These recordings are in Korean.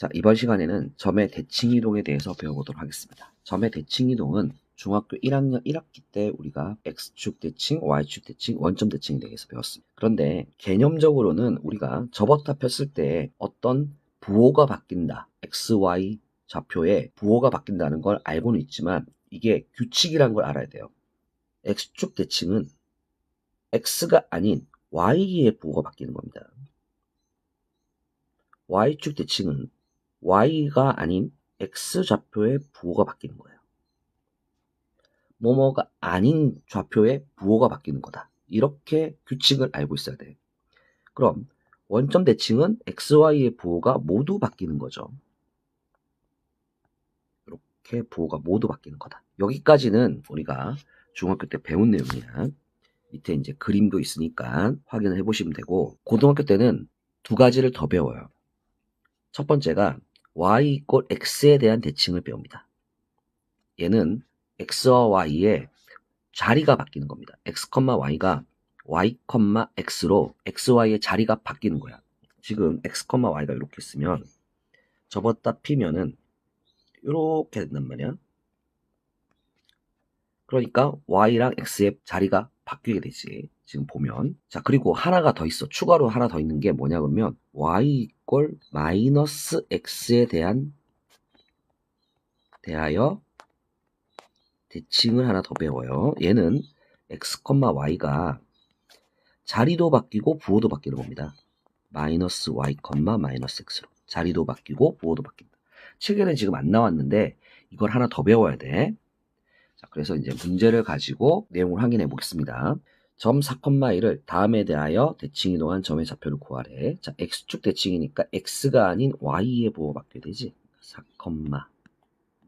자, 이번 시간에는 점의 대칭 이동에 대해서 배워보도록 하겠습니다. 점의 대칭 이동은 중학교 1학년 1학기 때 우리가 X축 대칭, Y축 대칭, 원점 대칭에 대해서 배웠습니다. 그런데 개념적으로는 우리가 접었다 폈을 때 어떤 부호가 바뀐다. X, Y 좌표에 부호가 바뀐다는 걸 알고는 있지만 이게 규칙이라는 걸 알아야 돼요. X축 대칭은 X가 아닌 Y의 부호가 바뀌는 겁니다. Y축 대칭은 Y가 아닌 X 좌표의 부호가 바뀌는 거예요. 뭐뭐가 아닌 좌표의 부호가 바뀌는 거다. 이렇게 규칙을 알고 있어야 돼요. 그럼 원점 대칭은 XY의 부호가 모두 바뀌는 거죠. 이렇게 부호가 모두 바뀌는 거다. 여기까지는 우리가 중학교 때 배운 내용이야. 밑에 이제 그림도 있으니까 확인을 해보시면 되고, 고등학교 때는 두 가지를 더 배워요. 첫 번째가 y = x에 대한 대칭을 배웁니다. 얘는 x와 y의 자리가 바뀌는 겁니다. x, y가 y, x로 xy의 자리가 바뀌는 거야. 지금 x, y가 이렇게 쓰면 접었다 피면은 이렇게 된단 말이야. 그러니까 y랑 x의 자리가 바뀌게 되지. 지금 보면. 자, 그리고 하나가 더 있어. 추가로 하나 더 있는 게 뭐냐 그러면 y = x에 대하여 대칭을 하나 더 배워요. 얘는 x, y가 자리도 바뀌고 부호도 바뀌는 겁니다. -y, -x로 자리도 바뀌고 부호도 바뀐다. 책에는 지금 안 나왔는데 이걸 하나 더 배워야 돼. 자, 그래서 이제 문제를 가지고 내용을 확인해 보겠습니다. 점 4,1을 다음에 대하여 대칭 이동한 점의 좌표를 구하래. 자, x축 대칭이니까 x가 아닌 y의 부호가 바뀌어야 되지. 4,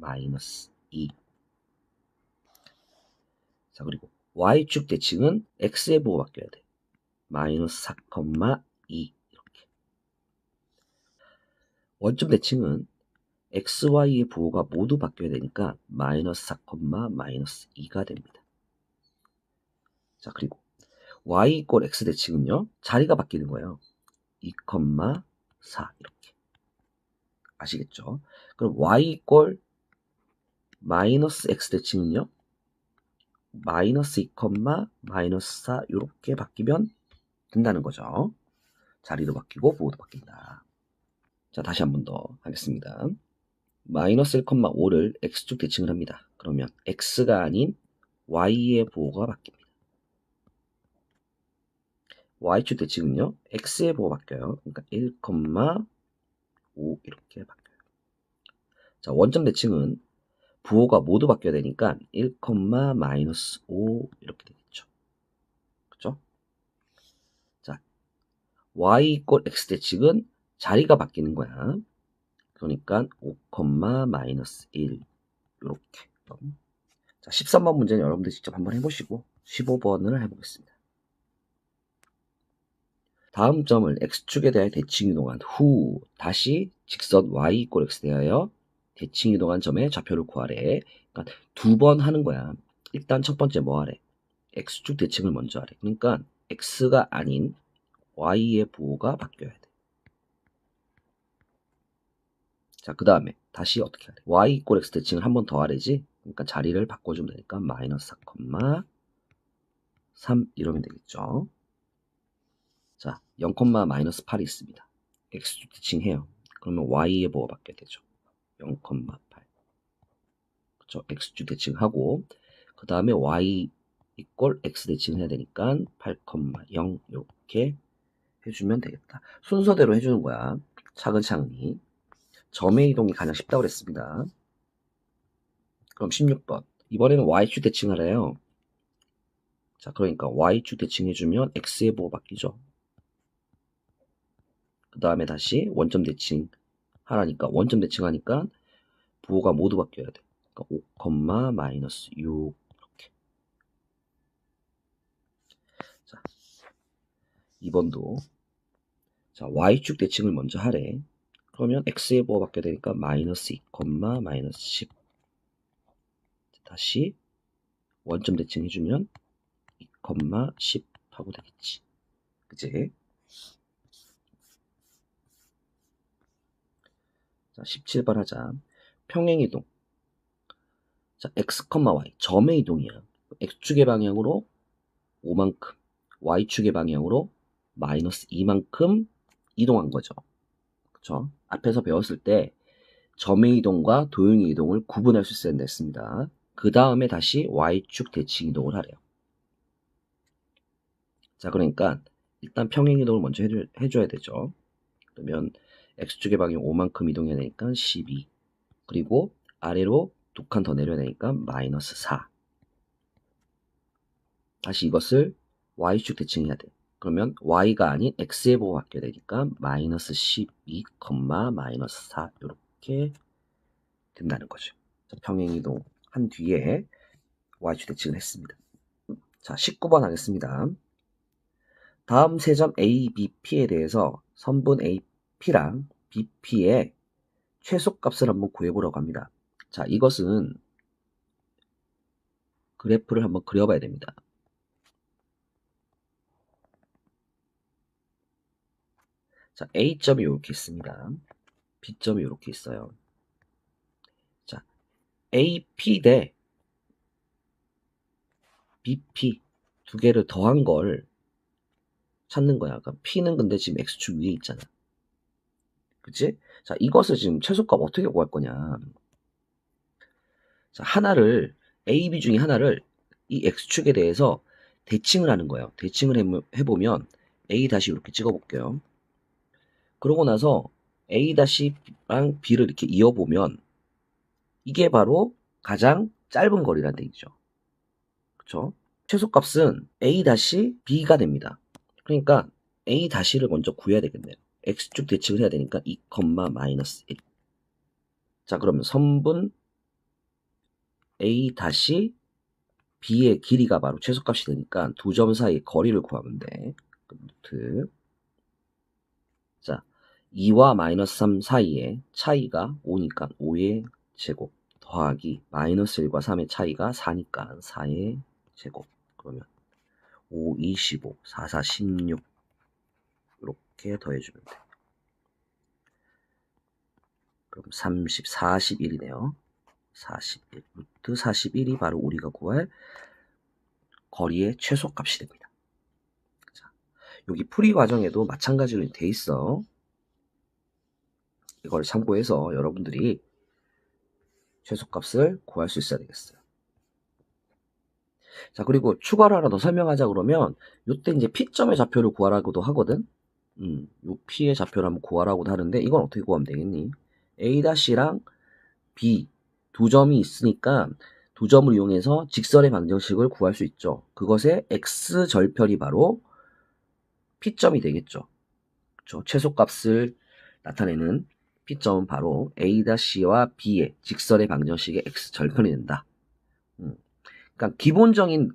-2. 자, 그리고 y축 대칭은 x의 부호가 바뀌어야 돼. -4, 2 이렇게. 원점 대칭은 XY의 부호가 모두 바뀌어야 되니까 -4, -2가 됩니다. 자, 그리고 Y = X 대칭은요, 자리가 바뀌는 거예요. 2, 4 이렇게. 아시겠죠? 그럼 Y = -X 대칭은요, -2, -4 이렇게 바뀌면 된다는 거죠. 자리도 바뀌고 부호도 바뀐다. 자, 다시 한 번 더 하겠습니다. -1,5를 x축 대칭을 합니다. 그러면 x가 아닌 y의 부호가 바뀝니다. y축 대칭은요, x의 부호가 바뀌어요. 그러니까 1,5 이렇게 바뀌어요. 자, 원점 대칭은 부호가 모두 바뀌어야 되니까 1, -5 이렇게 되겠죠. 그죠? 자, y = x 대칭은 자리가 바뀌는 거야. 그러니까 5, -1 이렇게. 자, 13번 문제는 여러분들 직접 한번 해보시고 15번을 해보겠습니다. 다음 점을 x축에 대하여 대칭 이동한 후 다시 직선 y = x 대하여 대칭 이동한 점의 좌표를 구하래. 그러니까 두 번 하는 거야. 일단 첫 번째 뭐 하래? x축 대칭을 먼저 하래. 그러니까 x가 아닌 y의 부호가 바뀌어야 돼. 자, 그 다음에 다시 어떻게 하래? y = x 대칭을 한 번 더 하래지. 그러니까 자리를 바꿔주면 되니까 -4, 3 이러면 되겠죠. 자, 0, -8이 있습니다. x축 대칭해요. 그러면 y의 부호가 바뀌어야 되죠. 0,8. 그렇죠? x축 대칭하고 그 다음에 y = x 대칭을 해야 되니까 8,0 이렇게 해주면 되겠다. 순서대로 해주는 거야. 차근차근히. 점의 이동이 가장 쉽다고 그랬습니다. 그럼 16번. 이번에는 y축 대칭을 해요. 자, 그러니까 y축 대칭해주면 x의 부호 바뀌죠. 그 다음에 다시 원점 대칭 하라니까 원점 대칭하니까 부호가 모두 바뀌어야 돼. 그러니까 5, -6 이렇게. 자, 2번도 자, y축 대칭을 먼저 하래. 그러면 x의 부호가 바뀌어야 되니까 -2, -10 다시 원점 대칭 해주면 2, 10 하고 되겠지. 그치? 자, 17번 하자. 평행이동. 자, x, y. 점의 이동이야. x축의 방향으로 5만큼, y축의 방향으로 마이너스 2만큼 이동한 거죠. 그쵸? 앞에서 배웠을 때 점의 이동과 도형의 이동을 구분할 수 있어야 됐습니다. 그 다음에 다시 y축 대칭 이동을 하래요. 자, 그러니까 일단 평행 이동을 먼저 해줘야 되죠. 그러면 x축의 방향 5만큼 이동해야 되니까 12. 그리고 아래로 2칸 더 내려야 되니까 마이너스 4. 다시 이것을 y축 대칭해야 돼. 그러면 y가 아닌 x의 보고 바뀌어야 되니까 마이너스 12, 마이너스 4 이렇게 된다는 거죠. 평행이동 한 뒤에 y축 대칭을 했습니다. 자, 19번 하겠습니다. 다음 세 점 A, B, P에 대해서 선분 A, P랑 B, P의 최소값을 한번 구해보려고 합니다. 자, 이것은 그래프를 한번 그려봐야 됩니다. 자, A점이 이렇게 있습니다. B점이 이렇게 있어요. 자, AP 대 BP 두 개를 더한 걸 찾는 거야. 그러니까 P는 근데 지금 X축 위에 있잖아. 그치? 자, 이것을 지금 최소값 어떻게 구할 거냐. 자, 하나를, A, B 중에 하나를 이 X축에 대해서 대칭을 하는 거예요. 대칭을 해보면 A 다시 이렇게 찍어볼게요. 그러고 나서 A 다시랑 B를 이렇게 이어보면 이게 바로 가장 짧은 거리란 얘기죠. 그쵸? 최소값은 A 다시 B가 됩니다. 그러니까 A 다시를 먼저 구해야 되겠네요. X축 대칭을 해야 되니까 2, 마이너스 1. 자, 그러면 선분 A 다시 B의 길이가 바로 최소값이 되니까 두 점 사이 거리를 구하면 돼. 루트. 자, 2와 마이너스 3 사이에 차이가 5니까 5의 제곱 더하기 마이너스 1과 3의 차이가 4니까 4의 제곱. 그러면 5, 25, 4, 4, 16 이렇게 더해주면 돼. 그럼 30, 41이네요. 41. 루트 41이 바로 우리가 구할 거리의 최소값이 됩니다. 자, 여기 풀이 과정에도 마찬가지로 돼 있어. 이걸 참고해서 여러분들이 최소값을 구할 수 있어야 되겠어요. 자, 그리고 추가로 하나 더 설명하자 그러면 이때 이제 P점의 좌표를 구하라고도 하거든. 요 P의 좌표를 한번 구하라고도 하는데 이건 어떻게 구하면 되겠니? A-랑 B 두 점이 있으니까 두 점을 이용해서 직선의 방정식을 구할 수 있죠. 그것의 X절편이 바로 P점이 되겠죠. 그렇죠? 최소값을 나타내는 P점은 바로 A-와 B의 직선의 방정식의 X절편이 된다. 그러니까 기본적인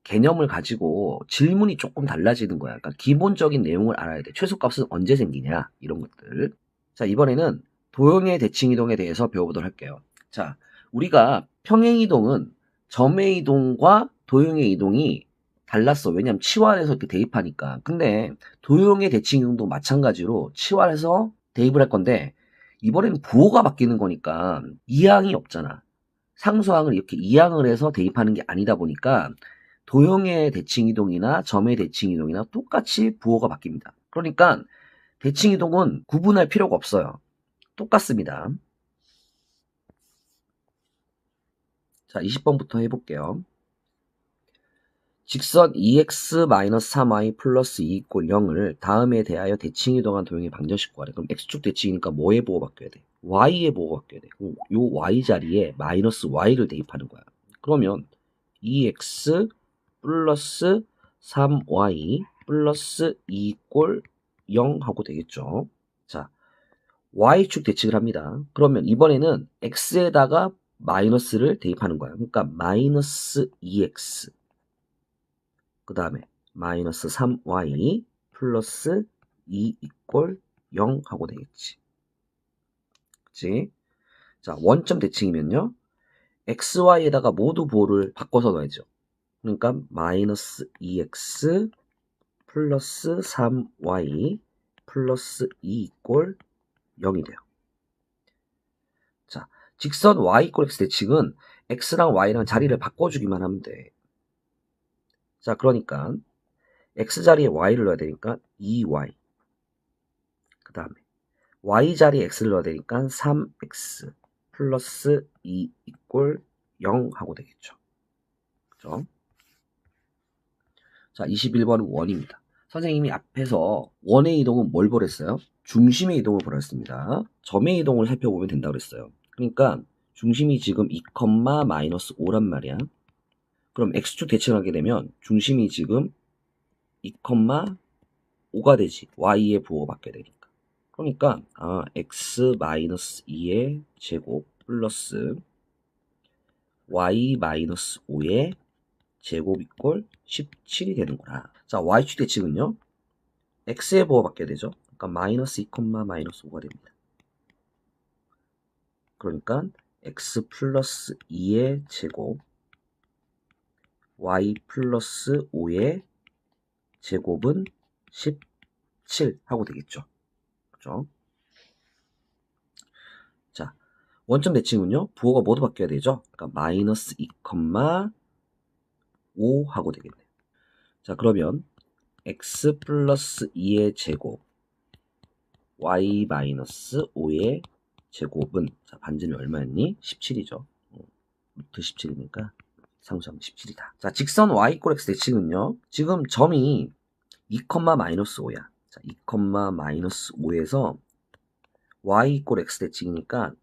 개념을 가지고 질문이 조금 달라지는 거야. 그러니까 기본적인 내용을 알아야 돼. 최소값은 언제 생기냐 이런 것들. 자, 이번에는 도형의 대칭이동에 대해서 배워보도록 할게요. 자, 우리가 평행이동은 점의 이동과 도형의 이동이 달랐어. 왜냐면 치환해서 이렇게 대입하니까. 근데 도형의 대칭이동도 마찬가지로 치환해서 대입을 할 건데 이번에는 부호가 바뀌는 거니까 이항이 없잖아. 상수항을 이렇게 이항을 해서 대입하는 게 아니다 보니까 도형의 대칭이동이나 점의 대칭이동이나 똑같이 부호가 바뀝니다. 그러니까 대칭이동은 구분할 필요가 없어요. 똑같습니다. 자, 20번부터 해볼게요. 직선 2x-3y 플러스 2 = 0을 다음에 대하여 대칭이동한 도형의 방정식 구하래. 그럼 x축 대칭이니까 뭐에 보호 바뀌어야 돼? y에 보호 바뀌어야 돼. 요 y 자리에 마이너스 y를 대입하는 거야. 그러면 2x 플러스 3y 플러스 2 = 0 하고 되겠죠. 자, y축 대칭을 합니다. 그러면 이번에는 x에다가 마이너스를 대입하는 거야. 그러니까 마이너스 2x 그 다음에 마이너스 3y 플러스 2 = 0 하고 되겠지. 그치? 자, 원점 대칭이면요. xy에다가 모두 보호를 바꿔서 넣어야죠. 그러니까 마이너스 2x 플러스 3y 플러스 2 = 0이 돼요. 자, 직선 y = x 대칭은 x랑 y랑 자리를 바꿔주기만 하면 돼. 자, 그러니까 x 자리에 y를 넣어야 되니까 2y. 그 다음에 y 자리에 x를 넣어야 되니까 3x 플러스 2 = 0 하고 되겠죠. 그죠? 자, 21번은 원입니다. 선생님이 앞에서 원의 이동은 뭘 보랬어요? 중심의 이동을 보랬습니다. 점의 이동을 살펴보면 된다고 그랬어요. 그러니까 중심이 지금 2,-5란 말이야. 그럼 x축 대칭하게 되면 중심이 지금 2,5가 되지. y의 부호가 바뀌어야 되니까. 그러니까 x-2의 제곱 플러스 y-5의 제곱 = 17이 되는구나. 자, y축 대칭은요. x의 부호가 바뀌어야 되죠. 그러니까 마이너스 2,-5가 됩니다. 그러니까 x 플러스 2의 제곱 y 플러스 5의 제곱은 17 하고 되겠죠. 그죠? 자, 원점 대칭은요. 부호가 모두 바뀌어야 되죠. 그러니까 마이너스 2,5 하고 되겠네요. 자, 그러면 x 플러스 2의 제곱 y 마이너스 5의 제곱은, 자, 반지름이 얼마였니? 17이죠. 루트 17이니까 상수하면 17이다. 자, 직선 y = x 대칭은요. 지금 점이 2,-5야. 자, 2,-5에서 y = x 대칭이니까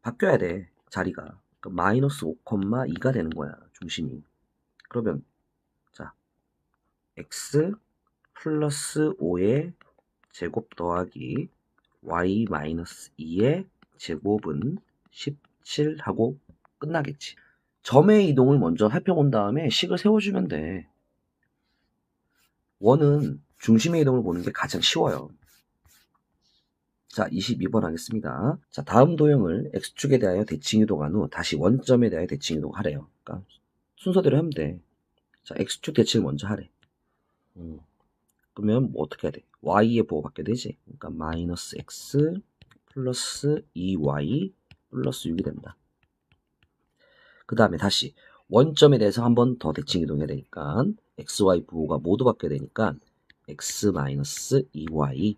바뀌어야 돼. 자리가. 그러니까 마이너스 5,2가 되는 거야. 중심이. 그러면 자, x 플러스 5의 제곱 더하기 y 마이너스 2의 제곱은 17 하고 끝나겠지. 점의 이동을 먼저 살펴본 다음에 식을 세워주면 돼. 원은 중심의 이동을 보는 게 가장 쉬워요. 자, 22번 하겠습니다. 자, 다음 도형을 x축에 대하여 대칭 이동한 후 다시 원점에 대하여 대칭 이동하래요. 그러니까 순서대로 하면 돼. 자, x축 대칭을 먼저 하래. 그러면 뭐 어떻게 해야 돼? y의 부호 바뀌어야 되지. 그러니까 마이너스 x 플러스 2y 플러스 6이 된다. 그 다음에 다시 원점에 대해서 한 번 더 대칭 이동해야 되니까 xy 부호가 모두 바뀌어야 되니까 x 마이너스 2y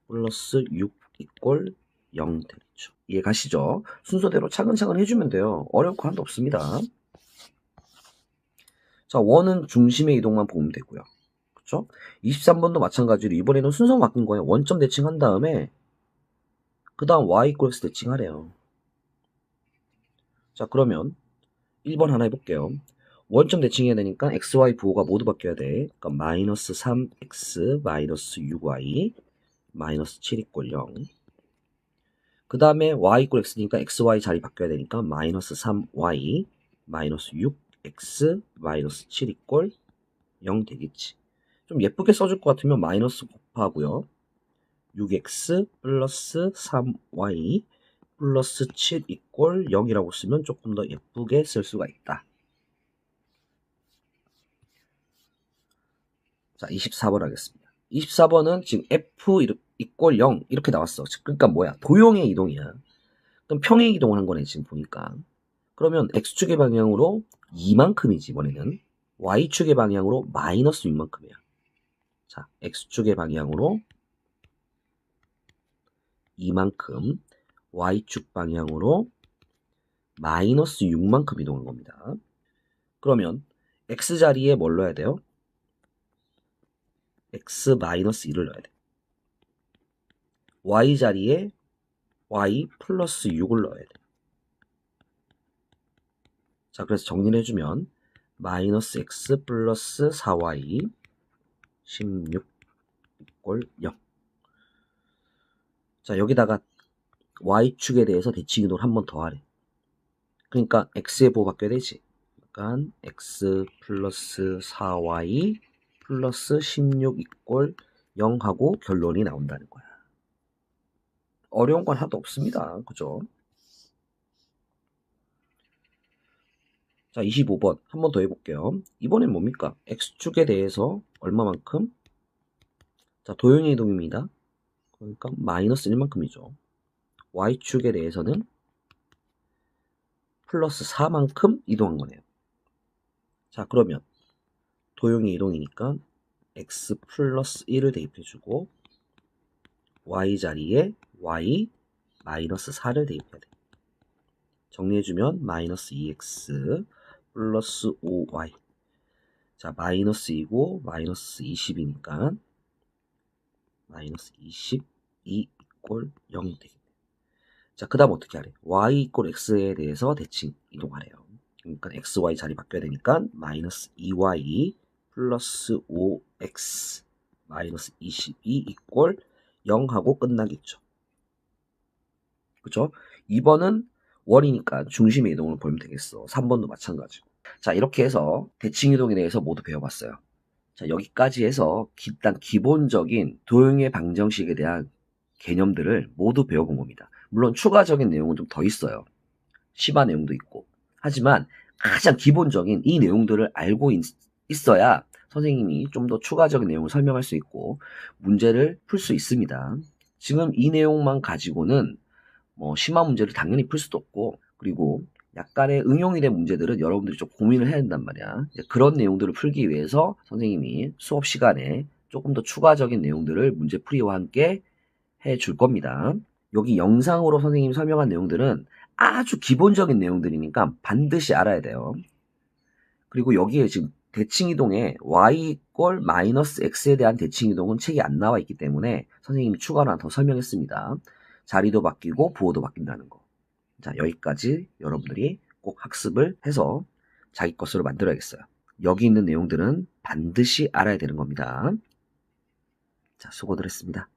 플러스 6 = 0 되겠죠. 이해 가시죠? 순서대로 차근차근 해주면 돼요. 어려울 거 하나도 없습니다. 자, 원은 중심의 이동만 보면 되고요. 그렇죠? 23번도 마찬가지로 이번에는 순서가 바뀐 거예요. 원점 대칭한 다음에 그 다음 y = x 대칭하래요. 자, 그러면 1번 하나 해볼게요. 원점 대칭해야 되니까 xy 부호가 모두 바뀌어야 돼. 그러니까 마이너스 3x 마이너스 6y 마이너스 7 = 0. 그 다음에 y = x니까 xy 자리 바뀌어야 되니까 마이너스 3y 마이너스 6x 마이너스 7 = 0 되겠지. 좀 예쁘게 써줄 것 같으면 마이너스 곱하고요. 6x 플러스 3y 플러스 7 = 0이라고 쓰면 조금 더 예쁘게 쓸 수가 있다. 자, 24번 하겠습니다. 24번은 지금 f = 0 이렇게 나왔어. 그러니까 뭐야? 도형의 이동이야. 그럼 평행 이동을 한 거네, 지금 보니까. 그러면 x축의 방향으로 이만큼이지, 이번에는. y축의 방향으로 마이너스 6만큼이야. 자, x축의 방향으로 이만큼, y축 방향으로 마이너스 6만큼 이동한 겁니다. 그러면 x자리에 뭘 넣어야 돼요? x-1을 넣어야 돼. y자리에 y 플러스 6을 넣어야 돼. 자, 그래서 정리를 해주면 마이너스 x 플러스 4y 16 = 0. 자, 여기다가 y축에 대해서 대칭 이동을 한 번 더 하래. 그러니까 x의 부호 바뀌어야 되지. 그러니까 x 플러스 4y 플러스 16 = 0 하고 결론이 나온다는 거야. 어려운 건 하나도 없습니다. 그죠? 자, 25번 한 번 더 해볼게요. 이번엔 뭡니까? x축에 대해서 얼마만큼? 자, 도형의 이동입니다. 그러니까 마이너스 1만큼이죠. y축에 대해서는 플러스 4만큼 이동한 거네요. 자, 그러면 도형이 이동이니까 x 플러스 1을 대입해주고 y 자리에 y 마이너스 4를 대입해야 돼. 정리해주면 마이너스 2x 플러스 5y. 자, 마이너스 2고 마이너스 20이니까 마이너스 22 이꼴 0이 되겠네. 자, 그 다음 어떻게 하래? y 이꼴 x에 대해서 대칭 이동하래요. 그러니까 x, y 자리 바뀌어야 되니까 마이너스 2y 플러스 5x 마이너스 22 이꼴 0하고 끝나겠죠. 그죠? 2번은 원이니까 중심의 이동을 보면 되겠어. 3번도 마찬가지고. 자, 이렇게 해서 대칭 이동에 대해서 모두 배워봤어요. 자, 여기까지 해서 일단 기본적인 도형의 방정식에 대한 개념들을 모두 배워본 겁니다. 물론 추가적인 내용은 좀 더 있어요. 심화 내용도 있고. 하지만 가장 기본적인 이 내용들을 알고 있어야 선생님이 좀 더 추가적인 내용을 설명할 수 있고 문제를 풀 수 있습니다. 지금 이 내용만 가지고는 뭐 심화 문제를 당연히 풀 수도 없고, 그리고 약간의 응용이 된 문제들은 여러분들이 좀 고민을 해야 된단 말이야. 그런 내용들을 풀기 위해서 선생님이 수업 시간에 조금 더 추가적인 내용들을 문제풀이와 함께 해줄 겁니다. 여기 영상으로 선생님이 설명한 내용들은 아주 기본적인 내용들이니까 반드시 알아야 돼요. 그리고 여기에 지금 대칭이동에 y 이꼴 마이너스 x에 대한 대칭이동은 책이 안 나와 있기 때문에 선생님이 추가로 하나 더 설명했습니다. 자리도 바뀌고 부호도 바뀐다는 거. 자, 여기까지 여러분들이 꼭 학습을 해서 자기 것으로 만들어야겠어요. 여기 있는 내용들은 반드시 알아야 되는 겁니다. 자, 수고들 했습니다.